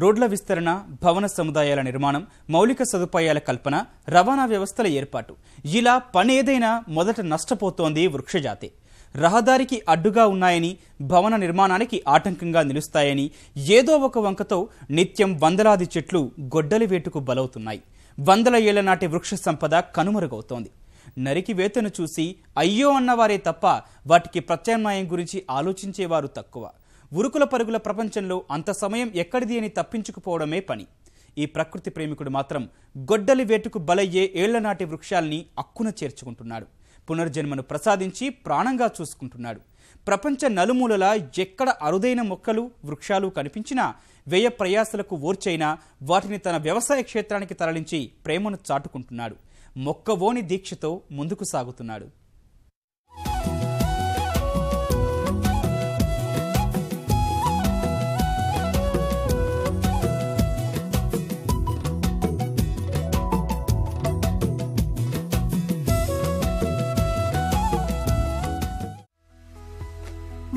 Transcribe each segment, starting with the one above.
రోడ్ల విస్తరణ, భవన సముదాయాల నిర్మాణం, మౌలిక సదుపాయాల కల్పన, రవాణా వ్యవస్థల ఏర్పాటు ఇలా పనేదైనా మొదట నష్టపోతోంది వృక్షజాతే. రహదారికి అడ్డుగా ఉన్నాయని, భవన నిర్మాణానికి ఆటంకంగా నిలుస్తాయని ఏదో ఒక వంకతో నిత్యం వందలాది చెట్లు గొడ్డలి వేటుకు బలవుతున్నాయి. వందల ఏళ్ల నాటి వృక్ష సంపద కనుమరుగవుతోంది. నరికి వేతను చూసి అయ్యో అన్నవారే తప్ప వాటికి ప్రత్యామ్నాయం గురించి ఆలోచించేవారు తక్కువ. ఉరుకుల పరుగుల ప్రపంచంలో అంత సమయం ఎక్కడిది అని తప్పించుకుపోవడమే పని. ఈ ప్రకృతి ప్రేమికుడు మాత్రం గొడ్డలి వేటుకు బలయ్యే ఏళ్లనాటి వృక్షాల్ని అక్కున చేర్చుకుంటున్నాడు. పునర్జన్మను ప్రసాదించి ప్రాణంగా చూసుకుంటున్నాడు. ప్రపంచ నలుమూలలా ఎక్కడ అరుదైన మొక్కలు, వృక్షాలు కనిపించినా వ్యయ ప్రయాసలకు ఓర్చైనా వాటిని తన వ్యవసాయ క్షేత్రానికి తరలించి ప్రేమను చాటుకుంటున్నాడు. మొక్కవోని దీక్షతో ముందుకు సాగుతున్నాడు.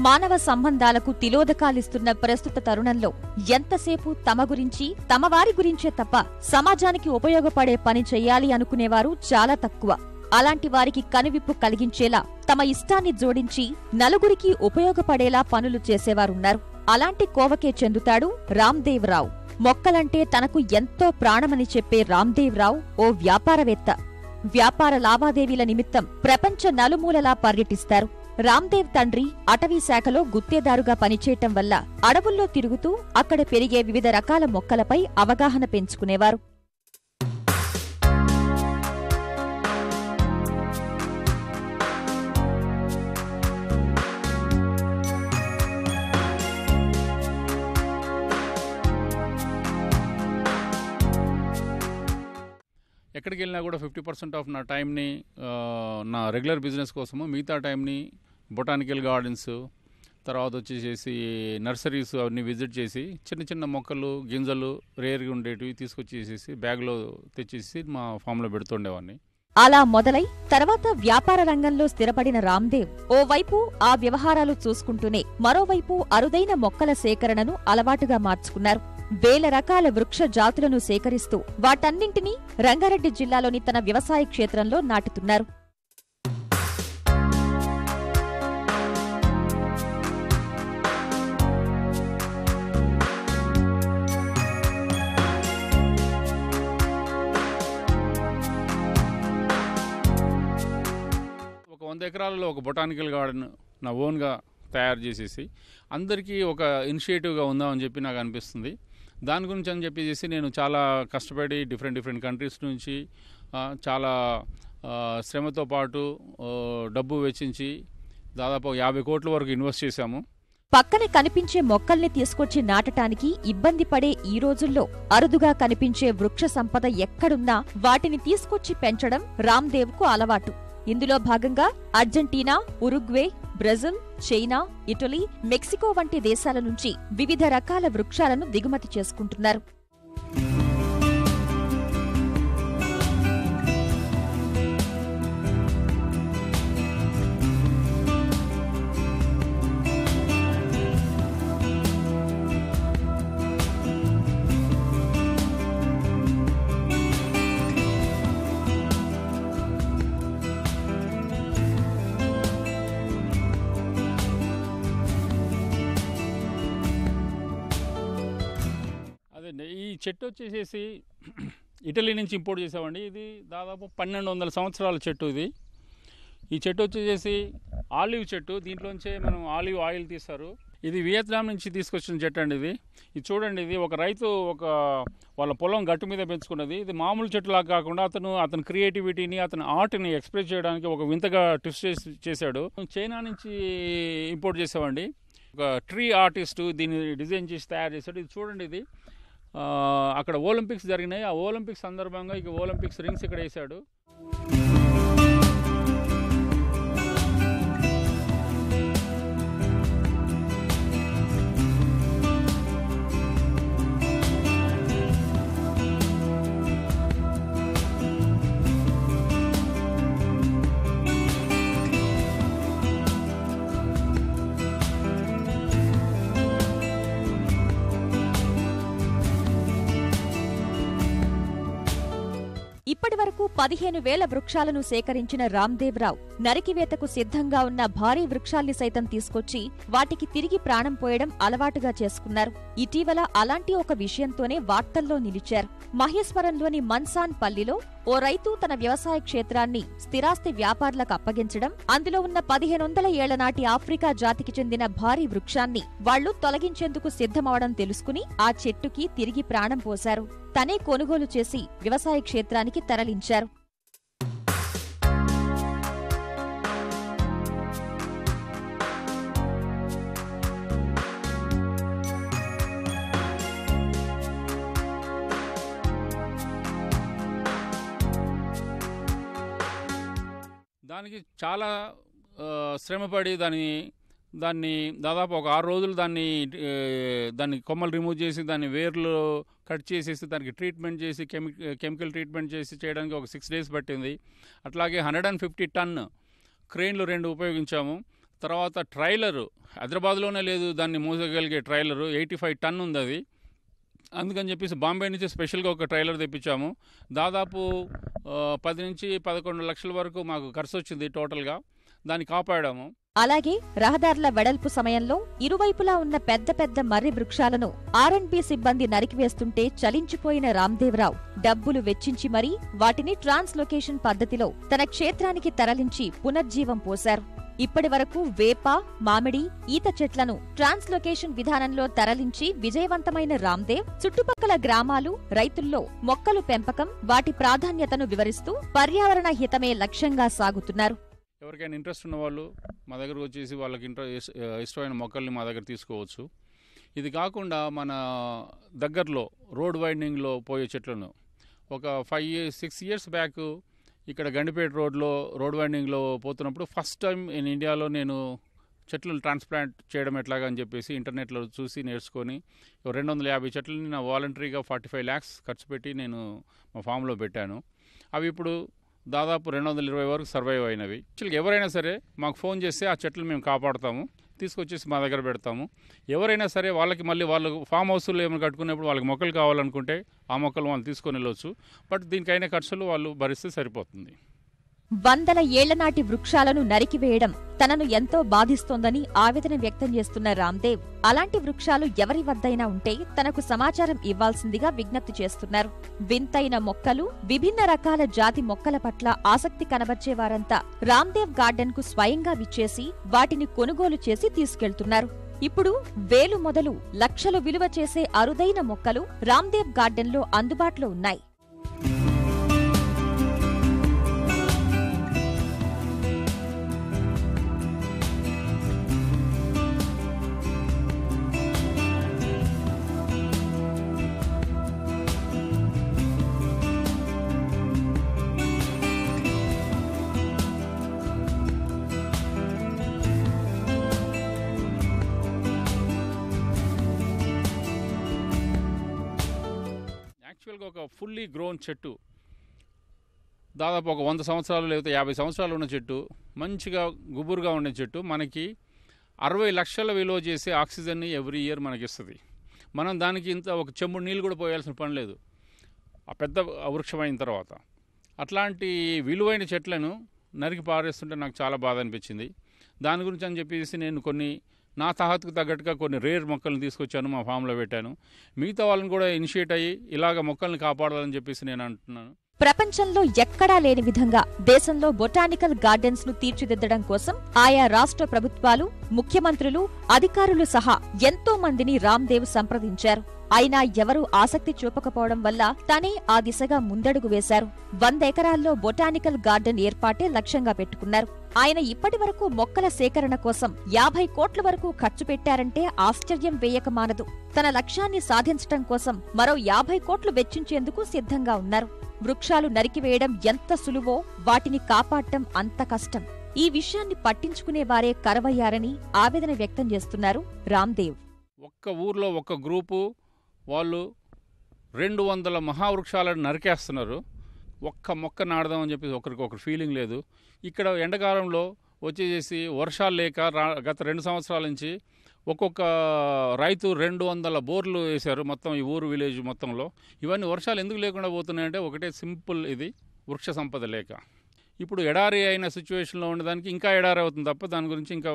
మానవ సంబంధాలకు తిలోదకాలిస్తున్న ప్రస్తుత తరుణంలో ఎంతసేపు తమ గురించి, తమ వారి గురించే తప్ప సమాజానికి ఉపయోగపడే పని చెయ్యాలి అనుకునేవారు చాలా తక్కువ. అలాంటి వారికి కనువిప్పు కలిగించేలా తమ ఇష్టాన్ని జోడించి నలుగురికి ఉపయోగపడేలా పనులు చేసేవారున్నారు. అలాంటి కోవకే చెందుతాడు రామ్దేవ్ రావు. మొక్కలంటే తనకు ఎంతో ప్రాణమని చెప్పే రామ్దేవ్ రావు ఓ వ్యాపారవేత్త. వ్యాపార లావాదేవీల నిమిత్తం ప్రపంచ నలుమూలలా పర్యటిస్తారు. రామ్దేవ్ తండ్రి అటవీ శాఖలో గుత్తేదారుగా పనిచేయటం వల్ల అడవుల్లో తిరుగుతూ అక్కడ పెరిగే వివిధ రకాల మొక్కలపై అవగాహన పెంచుకునేవారు. ఎక్కడికి వెళ్ళినా కూడా 50% ఆఫ్ నా టైంని నా రెగ్యులర్ బిజినెస్ కోసము, మిగతా టైంని బొటానికల్ గార్డెన్స్, తర్వాత వచ్చేసేసి నర్సరీస్ అవన్నీ విజిట్ చేసి చిన్న చిన్న మొక్కలు, గింజలు రేర్గా ఉండేటివి తీసుకొచ్చేసేసి బ్యాగ్లో తెచ్చేసి మా ఫామ్లో పెడుతుండేవాడిని. అలా మొదలై తర్వాత వ్యాపార రంగంలో స్థిరపడిన రామ్దేవ్ ఓవైపు ఆ వ్యవహారాలు చూసుకుంటూనే మరోవైపు అరుదైన మొక్కల సేకరణను అలవాటుగా మార్చుకున్నారు. వేల రకాల వృక్ష జాతులను సేకరిస్తూ వాటన్నింటినీ రంగారెడ్డి జిల్లాలోని తన వ్యవసాయ క్షేత్రంలో నాటుతున్నారు. ఒక 100 ఎకరాలలో ఒక బొటానికల్ గార్డెన్ నా ఓన్గా తయారు చేసేసి అందరికీ ఒక ఇనిషియేటివ్గా ఉందామని చెప్పి నాకు అనిపిస్తుంది. దాని గురించి అని చెప్పేసి నేను చాలా కష్టపడి డిఫరెంట్ కంట్రీస్ నుంచి చాలా శ్రమతో పాటు డబ్బు వెచ్చించి దాదాపు 50 కోట్ల వరకు ఇన్వెస్ట్ చేశాము. పక్కనే కనిపించే మొక్కల్ని తీసుకొచ్చి నాటటానికి ఇబ్బంది పడే ఈ రోజుల్లో అరుదుగా కనిపించే వృక్ష సంపద ఎక్కడున్నా వాటిని తీసుకొచ్చి పెంచడం రామ్దేవ్కు అలవాటు. ఇందులో భాగంగా Argentina, Uruguay, Brazil, China, Italy, Mexico వంటి దేశాల నుంచి వివిధ రకాల వృక్షాలను దిగుమతి చేసుకుంటున్నారు. ఈ చెట్టు వచ్చేసేసి ఇటలీ నుంచి ఇంపోర్ట్ చేసామండి. ఇది దాదాపు 1200 సంవత్సరాల చెట్టు. ఈ చెట్టు వచ్చేసేసి ఆలివ్ చెట్టు. దీంట్లోంచే మనం ఆలివ్ ఆయిల్ తీస్తారు. ఇది వియత్నాం నుంచి తీసుకొచ్చిన చెట్టు అండి. ఇది చూడండి, ఇది ఒక రైతు వాళ్ళ పొలం గట్టు మీద పెంచుకున్నది. ఇది మామూలు చెట్టులా కాకుండా అతని క్రియేటివిటీని, అతని ఆర్ట్ని ఎక్స్ప్రెస్ చేయడానికి ఒక వింతగా ట్విస్ట్ చేశాడు. చైనా నుంచి ఇంపోర్ట్ చేసామండి. ఒక ట్రీ ఆర్టిస్టు దీన్ని డిజైన్ చేసి తయారు చేశాడు. ఇది చూడండి, ఇది అక్కడ ఒలింపిక్స్ జరిగినాయి. ఆ ఒలింపిక్స్ సందర్భంగా ఒలింపిక్స్ రింగ్స్ ఇక్కడ వేశాడు. ఇప్పటివరకు 15,000 వృక్షాలను సేకరించిన రామ్దేవ్రావు నరికివేతకు సిద్ధంగా ఉన్న భారీ వృక్షాల్ని సైతం తీసుకొచ్చి వాటికి తిరిగి ప్రాణం పోయడం అలవాటుగా చేసుకున్నారు. ఇటీవల అలాంటి ఒక విషయంతోనే వార్తల్లో నిలిచారు. మహేశ్వరంలోని మన్సాన్ పల్లిలో ఓ రైతు తన వ్యవసాయ క్షేత్రాన్ని స్థిరాస్తి వ్యాపారులకు అప్పగించడం, అందులో ఉన్న 1500 ఏళ్ల నాటి ఆఫ్రికా జాతికి చెందిన భారీ వృక్షాన్ని వాళ్లు తొలగించేందుకు సిద్ధమవడం తెలుసుకుని ఆ చెట్టుకి తిరిగి ప్రాణం పోశారు. తనే కొనుగోలు చేసి వ్యవసాయ క్షేత్రానికి తరలించారు. దానికి చాలా శ్రమపడి దాన్ని దాదాపు ఒక 6 రోజులు దాన్ని కొమ్మలు రిమూవ్ చేసి దాన్ని వేర్లు కట్ చేసేసి దానికి ట్రీట్మెంట్ చేసి కెమికల్ ట్రీట్మెంట్ చేసి చేయడానికి ఒక 6 days పట్టింది. అట్లాగే 150 టన్ క్రెయిన్లు 2 ఉపయోగించాము. తర్వాత ట్రైలరు హైదరాబాద్లోనే లేదు, దాన్ని మోసగలిగే ట్రైలరు 85 టన్ ఉంది అది. అందుకని చెప్పేసి బాంబే నుంచి స్పెషల్గా ఒక ట్రైలర్ తెప్పించాము. దాదాపు 10 నుంచి 11 లక్షల వరకు మాకు ఖర్చు వచ్చింది టోటల్గా. దాన్ని కాపాడాము. అలాగే రహదారుల వెడల్పు సమయంలో ఇరువైపులా ఉన్న పెద్ద పెద్ద మర్రి వృక్షాలను R&B సిబ్బంది నరికివేస్తుంటే చలించిపోయిన రామ్దేవ్రావు డబ్బులు వెచ్చించి మరీ వాటిని ట్రాన్స్లొకేషన్ పద్ధతిలో తన క్షేత్రానికి తరలించి పునర్జీవం పోశారు. ఇప్పటివరకు వేప, మామిడి, ఈత చెట్లను ట్రాన్స్లొకేషన్ విధానంలో తరలించి విజయవంతమైన రామ్దేవ్ చుట్టుపక్కల గ్రామాలు, రైతుల్లో మొక్కలు పెంపకం, వాటి ప్రాధాన్యతను వివరిస్తూ పర్యావరణ హితమే లక్ష్యంగా సాగుతున్నారు. ఎవరికైనా ఇంట్రెస్ట్ ఉన్న వాళ్ళు మా దగ్గరకు వచ్చేసి వాళ్ళకి ఇష్టమైన మొక్కల్ని మా దగ్గర తీసుకోవచ్చు. ఇది కాకుండా మన దగ్గరలో రోడ్ వైండింగ్లో పోయే చెట్లను ఒక 5-6 years బ్యాక్ ఇక్కడ గండిపేట రోడ్ వైండింగ్లో పోతున్నప్పుడు ఫస్ట్ టైం ఇండియాలో నేను చెట్లను ట్రాన్స్ప్లాంట్ చేయడం ఎట్లాగా అని చెప్పేసి ఇంటర్నెట్లో చూసి నేర్చుకొని 250 చెట్లని నా వాలంటరీగా 45 lakhs ఖర్చు పెట్టి నేను మా ఫామ్లో పెట్టాను. అవి ఇప్పుడు దాదాపు 220 వరకు సర్వైవ్ అయినవి. యాక్చువల్గా ఎవరైనా సరే మాకు ఫోన్ చేస్తే ఆ చెట్లు మేము కాపాడుతాము, తీసుకొచ్చేసి మా దగ్గర పెడతాము. ఎవరైనా సరే వాళ్ళకి మళ్ళీ వాళ్ళు ఫామ్ హౌస్లో ఏమైనా కట్టుకునేప్పుడు వాళ్ళకి మొక్కలు కావాలనుకుంటే ఆ మొక్కలు వాళ్ళు తీసుకొని వెళ్ళవచ్చు. బట్ దీనికైనా ఖర్చులు వాళ్ళు భరిస్తే సరిపోతుంది. 100 ఏళ్ల నాటి వృక్షాలను నరికివేయడం తనను ఎంతో బాధిస్తోందని ఆవేదన వ్యక్తం చేస్తున్న రామ్దేవ్ అలాంటి వృక్షాలు ఎవరి వద్దైనా ఉంటే తనకు సమాచారం ఇవ్వాల్సిందిగా విజ్ఞప్తి చేస్తున్నారు. వింతైన మొక్కలు, విభిన్న రకాల జాతి మొక్కల పట్ల ఆసక్తి కనబర్చేవారంతా రామ్దేవ్ గార్డెన్ కు స్వయంగా విచ్చేసి వాటిని కొనుగోలు చేసి తీసుకెళ్తున్నారు. ఇప్పుడు వేలు మొదలు లక్షలు విలువ చేసే అరుదైన మొక్కలు రామ్దేవ్ గార్డెన్లో అందుబాటులో ఉన్నాయి. యాక్చువల్గా ఒక ఫుల్లీ గ్రోన్ చెట్టు దాదాపు ఒక 100 సంవత్సరాలు లేకపోతే 50 సంవత్సరాలు ఉన్న చెట్టు, మంచిగా గుబురుగా ఉండే చెట్టు మనకి 60 లక్షల విలువ చేసే ఆక్సిజన్ని ఎవ్రీ ఇయర్ మనకి ఇస్తుంది. మనం దానికి ఇంత ఒక చెంబుడు నీళ్ళు కూడా పోయాల్సిన పని లేదు ఆ పెద్ద వృక్షం అయిన తర్వాత. అట్లాంటి విలువైన చెట్లను నరికి పారేస్తుంటే నాకు చాలా బాధ అనిపించింది. దాని గురించి అని చెప్పేసి నేను కొన్ని నా తాహతుకు తగ్గట్టుగా కొన్ని రేర్ మొక్కలను తీసుకొచ్చాను, మా ఫామ్లో పెట్టాను. మిగతా వాళ్ళని కూడా ఇనిషియేట్ అయ్యి ఇలాగ మొక్కల్ని కాపాడాలని చెప్పేసి నేను అంటున్నాను. ప్రపంచంలో ఎక్కడా లేని విధంగా దేశంలో బొటానికల్ గార్డెన్స్ ను తీర్చిదిద్దడం కోసం ఆయా రాష్ట్ర ప్రభుత్వాలు, ముఖ్యమంత్రులు, అధికారులు సహా ఎంతో మందిని రామ్దేవ్ సంప్రదించారు. అయినా ఎవరూ ఆసక్తి చూపకపోవడం వల్ల తనే ఆ దిశగా ముందడుగు వేశారు. 100 ఎకరాల్లో బొటానికల్ గార్డెన్ ఏర్పాటే లక్ష్యంగా పెట్టుకున్నారు. ఆయన ఇప్పటివరకు మొక్కల సేకరణ కోసం 50 కోట్ల వరకు ఖర్చు పెట్టారంటే ఆశ్చర్యం వేయక మానదు. తన లక్ష్యాన్ని సాధించడం కోసం మరో 50 కోట్లు వెచ్చించేందుకు సిద్ధంగా ఉన్నారు. వృక్షాలు నరికివేయడం ఎంత సులువో వాటిని కాపాడటం అంత కష్టం. ఈ విషయాన్ని పట్టించుకునేవారే కరవయ్యారని ఆవేదన వ్యక్తం చేస్తున్నారు రామ్దేవ్. ఒక్క ఊర్లో ఒక గ్రూపు వాళ్ళు 200 మహావృక్షాలను నరికేస్తున్నారు. ఒక్క మొక్క నాడదామని చెప్పేసి ఒకరికొకరు ఫీలింగ్ లేదు. ఇక్కడ ఎండాకాలంలో వచ్చేసి వర్షాలు లేక గత 2 సంవత్సరాల నుంచి ఒక్కొక్క రైతు 200 బోర్లు వేశారు మొత్తం ఈ ఊరు విలేజ్ మొత్తంలో. ఇవన్నీ వర్షాలు ఎందుకు లేకుండా పోతున్నాయంటే ఒకటే సింపుల్, ఇది వృక్ష సంపద లేక. ఇప్పుడు ఎడారి అయిన సిచ్యువేషన్లో ఉండడానికి ఇంకా ఎడారి అవుతుంది తప్ప దాని గురించి ఇంకా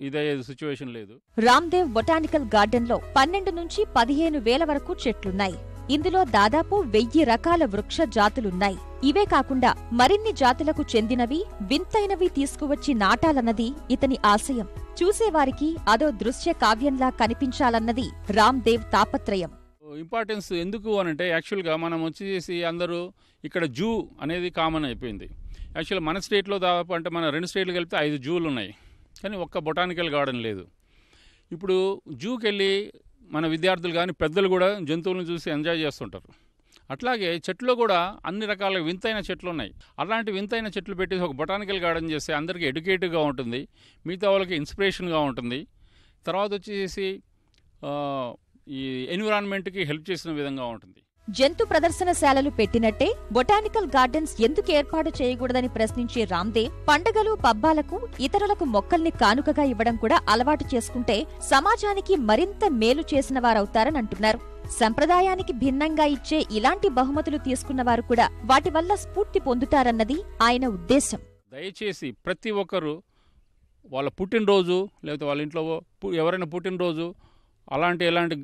ఇదే సిచ్యువేషన్ లేదు. రామ్దేవ్ బొటానికల్ గార్డెన్లో 12 నుంచి 15 వేల వరకు చెట్లున్నాయి. ఇందులో దాదాపు 1000 రకాల వృక్ష జాతులున్నాయి. ఇవే కాకుండా మరిన్ని జాతులకు చెందినవి, వింతైనవి తీసుకువచ్చి నాటాలన్నది ఇతని ఆశయం. చూసేవారికి అదో దృశ్య కావ్యంలా కనిపించాలన్నది రామ్దేవ్ తాపత్రయం. ఇంపార్టెన్స్ ఎందుకు అనంటే, యాక్చువల్గా మనం వచ్చేసి అందరూ ఇక్కడ జూ అనేది కామన్ అయిపోయింది. యాక్చువల్గా మన స్టేట్లో దాదాపు అంటే మన 2 స్టేట్లు కలిపితే 5 జూలు ఉన్నాయి, కానీ ఒక్క బొటానికల్ గార్డెన్ లేదు. ఇప్పుడు జూకి వెళ్ళి మన విద్యార్థులు కానీ పెద్దలు కూడా జంతువులను చూసి ఎంజాయ్ చేస్తుంటారు. అట్లాగే చెట్లు కూడా అన్ని రకాల వింతైన చెట్లు ఉన్నాయి. అలాంటి వింతైన చెట్లు పెట్టి ఒక బొటానికల్ గార్డెన్ చేస్తే అందరికీ ఎడ్యుకేటివ్గా ఉంటుంది, మిగతా వాళ్ళకి ఇన్స్పిరేషన్గా ఉంటుంది. తర్వాత వచ్చేసి ఈ ఎన్విరాన్మెంట్కి హెల్ప్ చేసిన విధంగా ఉంటుంది. జంతు ప్రదర్శనశాలలు పెట్టినట్టే బొటానికల్ గార్డెన్స్ ఎందుకు ఏర్పాటు చేయకూడదని ప్రశ్నించే రామ్దేవ్, పండగలు పబ్బాలకు ఇతరులకు మొక్కల్ని కానుకగా ఇవ్వడం కూడా అలవాటు చేసుకుంటే సమాజానికి మరింత మేలు చేసిన వారవుతారని అంటున్నారు. సంప్రదాయానికి భిన్నంగా ఇచ్చే ఇలాంటి బహుమతులు తీసుకున్నవారు కూడా వాటి వల్ల స్ఫూర్తి పొందుతారన్నది ఆయన ఉద్దేశం. దయచేసి ప్రతి ఒక్కరూ వాళ్ళ పుట్టినరోజు లేకపోతే వాళ్ళ ఇంట్లో ఎవరైనా పుట్టినరోజు ఎలాంటి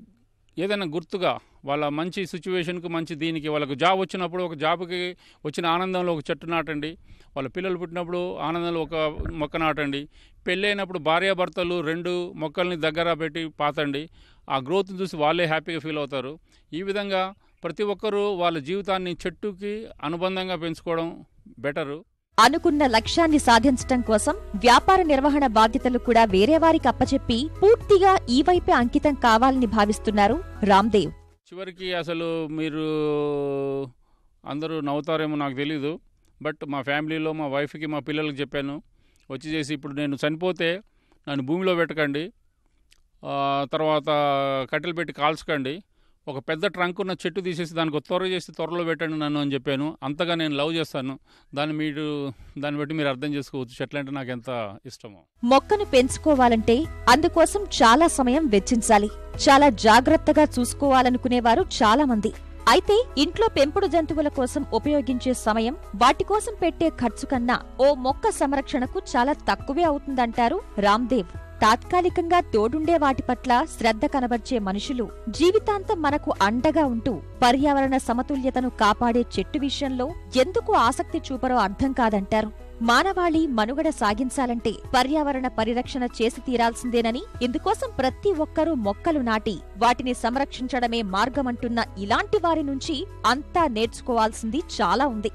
ఏదైనా గుర్తుగా వాళ్ళ మంచి సిచ్యువేషన్కి, మంచి దీనికి, వాళ్ళకు జాబ్ వచ్చినప్పుడు ఒక జాబ్కి వచ్చిన ఆనందంలో ఒక చెట్టు నాటండి. వాళ్ళ పిల్లలు పుట్టినప్పుడు ఆనందంలో ఒక మొక్క నాటండి. పెళ్ళైనప్పుడు భార్యాభర్తలు 2 మొక్కల్ని దగ్గర పెట్టి పాతండి. ఆ గ్రోత్ని చూసి వాళ్ళే హ్యాపీగా ఫీల్ అవుతారు. ఈ విధంగా ప్రతి ఒక్కరూ వాళ్ళ జీవితాన్ని చెట్టుకి అనుబంధంగా పెంచుకోవడం బెటరు. అనుకున్న లక్ష్యాన్ని సాధించటం కోసం వ్యాపార నిర్వహణ బాధ్యతలు కూడా వేరేవారికి అప్పచెప్పి పూర్తిగా ఈ వైపే అంకితం కావాలని భావిస్తున్నారు రామ్దేవ్. చివరికి అసలు మీరు అందరూ నవ్వుతారేమో నాకు తెలీదు, బట్ మా ఫ్యామిలీలో మా వైఫ్కి మా పిల్లలకి చెప్పాను, వచ్చేసి ఇప్పుడు నేను చనిపోతే నన్ను భూమిలో పెట్టకండి, తర్వాత కట్టెలు పెట్టి కాల్చకండి, ఒక పెద్ద ట్రంక్ ఉన్న చెట్టు తీసేసి దానికి త్వర చేసి త్వరలో పెట్టండి నన్ను అని చెప్పాను. అంతగా నేను లవ్ చేస్తాను. దాన్ని బట్టి మీరు అర్థం చేసుకోవచ్చు చెట్లు అంటే నాకు ఎంత ఇష్టమో. మొక్కను పెంచుకోవాలంటే అందుకోసం చాలా సమయం వెచ్చించాలి, చాలా జాగ్రత్తగా చూసుకోవాలనుకునేవారు చాలా మంది. అయితే ఇంట్లో పెంపుడు జంతువుల కోసం ఉపయోగించే సమయం, వాటి కోసం పెట్టే ఖర్చు కన్నా ఓ మొక్క సంరక్షణకు చాలా తక్కువే అవుతుందంటారు రామ్దేవ్. తాత్కాలికంగా తోడుండే వాటి పట్ల శ్రద్ధ కనబర్చే మనుషులు జీవితాంతం మనకు అండగా ఉంటూ పర్యావరణ సమతుల్యతను కాపాడే చెట్టు విషయంలో ఎందుకు ఆసక్తి చూపరో అర్థం కాదంటారు. మానవాళి మనుగడ సాగించాలంటే పర్యావరణ పరిరక్షణ చేసి తీరాల్సిందేనని, ఇందుకోసం ప్రతి ఒక్కరూ మొక్కలు నాటి వాటిని సంరక్షించడమే మార్గమంటున్న ఇలాంటి వారి నుంచి అంతా నేర్చుకోవాల్సింది చాలా ఉంది.